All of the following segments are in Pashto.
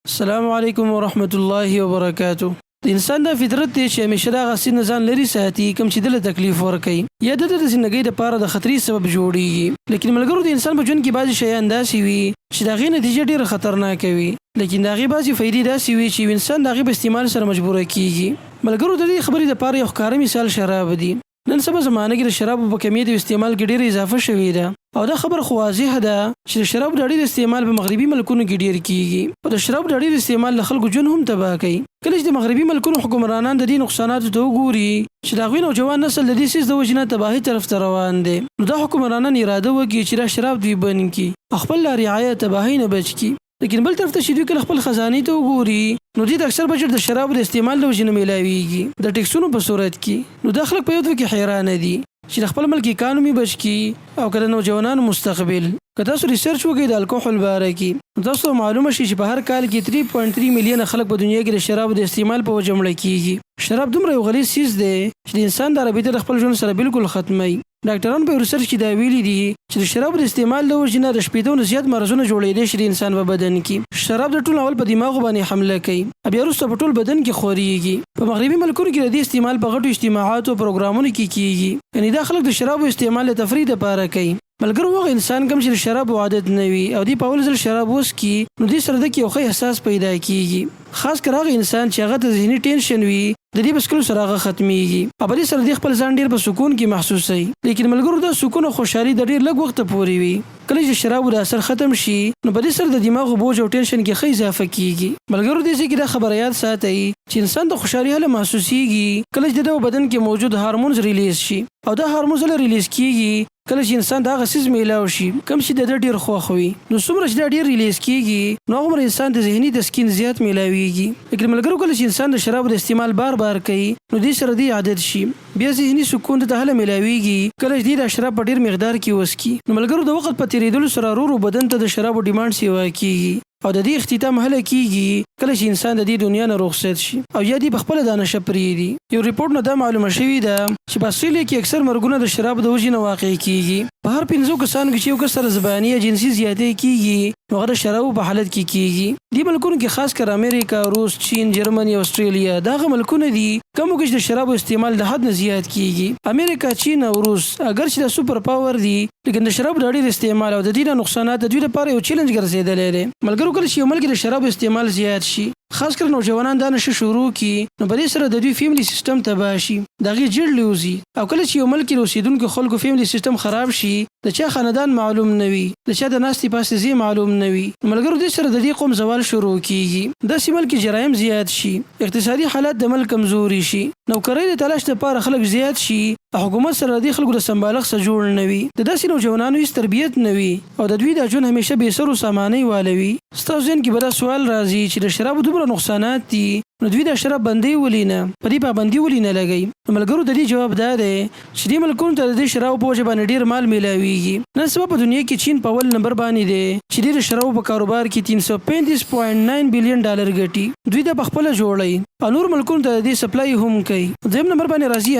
السلام علیکم ورحمت الله وبرکاتو. د انسان د فطرت دی چې همیشه د هغه سین ځان لري ساتي کوم چې دله تکلیف ورکوي یا د زندګۍ دپاره د خطرې سبب جوړیږي. لیکن ملګرو د انسان په ژوند کې بعضې شیان داسې وي چې د هغې نتیجه ډېره خطرناکه وي، لیکن د هغې بعضې فایدې داسې وي چې انسان د هغې په استعمال سره مجبوره کیږي. ملګرو د دې خبرې دپاره یو ښکاره مثال شراب دی. نن سبا زمانه کې د شرابو په کمیت او استعمال کې ډېره اضافه شوې ده او دا خبر خو واضحه ده چې د شرابو د ډېر استعمال په مغربي ملکونو کې ډېر کیږي او د شرابو د ډېر استعمال له خلکو ژوند هم تباه کوي. کله چې د مغربي ملکونو حکمرانان د دې نقصاناتو ته وګوري چې د هغوی نوجوان نسل د دې څیز د وجې نه تباهۍ طرف ته روان دی، نو دا حکمرانان اراده وکړي چې دا شراب دوی بند کړي او خپل لارعایه تباهۍ نه بچ کړي. لیکن بل طرف ته چې دوی کله خپل خزانې ته وګوري نو دوی ته اکثر بجټ د شرابو د استعمال د وجې نه میلاویږي د ټکسونو په صورت کې. نو دا خلک په یو کې حیرانه دي چې د خپل ملک اکانومي بچ کړي او که د نوجوانانو مستقبل. که تاسو ریسرچ وکړئ د الکوحل باره کې نو تاسو معلومه شي چې په هر کال کې 3.3 میلیونه خلک په دنیا کې د شرابو د استعمال په وجه مړه کیږي. شراب دومره یو غلیظ څیز دی چې د انسان د رابطې د خپل ژوند سره بالکل ختموي. ډاکټران په ریسرچ کې دا ویلي دي چې د شرابو د استعمال د وجې نه د شپېتو نه زیات مرضونه جوړېدی شي د انسان په بدن کې. شراب د ټول اول په دماغو باندې حمله کوي، بیا وروسته په ټول بدن کې خورېږي. په مغربي ملکونو کې د دې استعمال په غټو اجتماعاتو او پروګرامونو کې کیږي، یعنې دا خلک د شرابو استعمال د تفریح دپاره کوي. ملګرو هغه انسان کوم چې د شرابو عادت نه وي او دی په اول ځل شراب وڅکي نو دې سره د کې یو ښه احساس پیدا کیږي، خاص کر هغه انسان چې هغه ته ذهني ټینشن وي د دې په څکلو سره هغه ختمیږي او په دې سره د خپل ځان ډېر په سکون کې محسوسوي. لیکن ملګرو دا سکون او خوشحالي د ډېر لږ وخته پورې وي. کله چې شرابو د اثر ختم شي نو په دې سره د دماغو بوج او ټینشن کې ښه اضافه کیږي. ملګرو دې ځای کې دا خبره یاد ساتئ چې انسان د خوشحالي هله محسوسیږي کله چې د بدن کې موجود هارمونز ریلیز شي او دا هارمونز هله ریلیز کیږي کله چې انسان د هغه څیز میلاو شي کوم چې د ده ډېر خوښ وي. نو څومره چې دا ډېر ریلیز کیږي نو هغومره انسان د ذهني تسکین زیات میلاویږي. لیکن ملګرو کله چې انسان د شرابو د استعمال بار بار کوي نو دې سره دې عادت شي، بیا ذهني سکون ته هله میلاویږي کله چې د شراب په ډېر مقدار کې وڅکي. نو ملګرو د وخت په تېرېدلو سره ورو ورو بدن ته د شرابو ډیمانډ سیوا کیږي او د دې اختتام هله کیږي کله چې انسان د دې دنیا نه رخصت شي او یا دې په خپله دا نشه پرېږدي. یو ریپورټ نه دا معلومه شوې ده چې په استرالیا کې اکثر مرګونه د شرابو د وجې نه واقع کیږي. په هر 5 کسانو کې چې یو کس سره زباني یا جنسي زیاتې کیږي نو هغه د شرابو په حالت کې کیږي. دې ملکونو کې خاص کر امریکا، روس، چین، جرمني او استرالیا دا هغه ملکونه دي کومو کې چې د شرابو استعمال د حد نه زیات کیږي. امریکا، چین او روس اگر چې د سوپر پاور دي لیکن د شرابو د ډېر استعمال او د دې نه نقصانات د دوی لپاره یو چیلنج ګرځېدلی دی. ملګرو کله چې یو ملک د شرابو استعمال زیات شي خاص کر نوجوانان دا نشه شروع کی نو په دې سره د دوی فیملی سیستم تباه شي، د هغې جړ لوځي او کله چې یو ملک کې د اوسېدونکو خلکو فیملی سیستم خراب شي د چا خاندان معلوم نه وي، د چا د ناستې پاستې ځای معلوم نه وي، ملګرو دې سره د دې قوم زوال شروع کیږي. داسې ملک کې جرایم زیات شي، اقتصادي حالات د ملک کمزوري شي، نوکرۍ د تلاش لپاره خلک زیات شي او حکومت سره د خلکو د سمبالښت څخه جوړ نه وي، د داسې نوجوانانو هېڅ تربیت نه وي او د دوی دا ژوند همیشه بې سر و سامانۍ والوي. ستاسو ذهن کې به دا سوال راځي چې د شرابو دومره نقصانات دي نو دوی د شراب بندۍ ولې نه په دې پابندي ولې نه لګوي؟ نو ملګرو د دې جواب دا دی چې دې ملکونو ته د دې شرابو په وجه باندې ډېر مال میلاویږي. نن سبا په دنیا کې چین په اول نمبر باندې دی چې دې د شرابو په کاروبار کې 335.9 بلین ډالر ګټي، دوی دا پخپله جوړوي او نور ملکونو ته د دې سپلای هم کوي. دویم نمبر باندې راځي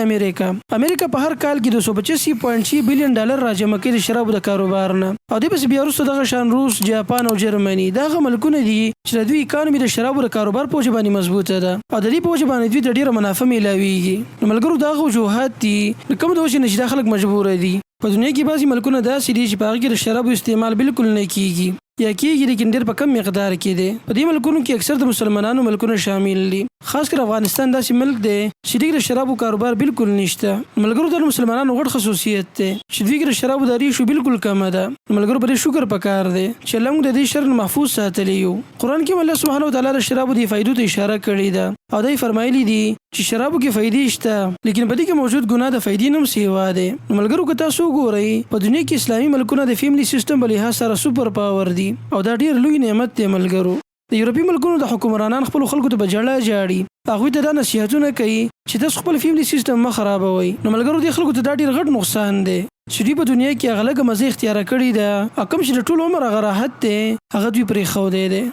امریکا په هر کال کې 285.6 بلین ډالر راجمع کوي د شرابو د کاروبار نه او دې پسې بیا وروسته دغه شان روس، جاپان او جرمني دا هغه ملکونه دي چې د دوی اکانومي د شرابو د کاروبار په وجه باندې مضبوط ده او د دې په وجه باندې دوی ته ډېره منافع میلاویږي. نو ملګرو دا هغه وجوهات دي د کومو د وجې نه چې دا خلک مجبوره دي. په دنیا کې بعضې ملکونه داسې دي چې په هغې کې د شرابو استعمال بالکل نه کیږي یا کیږي لیکن ډېر په کم مقدار کې دی. په دې ملکونو کې اکثر د مسلمانانو ملکونه شامل دي، خاص کر افغانستان داسې ملک دی چې دوی د شرابو کاروبار بالکل نشته. ملګرو د مسلمانانو غټ خصوصیت دی چې دوی کې د شرابو د ریشو بالکل کمه ده. ملګرو په دې شکر پکار دی چې الله موږ د دې شر محفوظ ساتلی یو. قرآن کې الله سبحانه وتعالی د شرابو د فایدو ته اشاره کړې ده او دوی فرمایلي دي چې شرابو کې فایدې شته لیکن په دې کې موجود ګناه د فایدې نه هم سیوا دی. ملګرو که تاسو وګورئ په دنیا کې اسلامي ملکونه د فیملی سیستم په لحاظ سره سوپر پاور دي او دا ډېر لوی نعمت دی. ملګرو د یورپي ملکونو د حکمرانان خپلو خلکو ته په جړه جاړي، هغوی ته دا نصیحتونه کوي چې تاسو خپل فیملی سیستم مه خرابوئ. نو ملګرو دې خلکو ته دا ډېر غټ نقصان دی چې دوی په دنیا کې هغه لږه مزه اختیاره کړې ده او کوم چې د ټول عمر هغه راحت دی هغه دوی پرېښودی دی.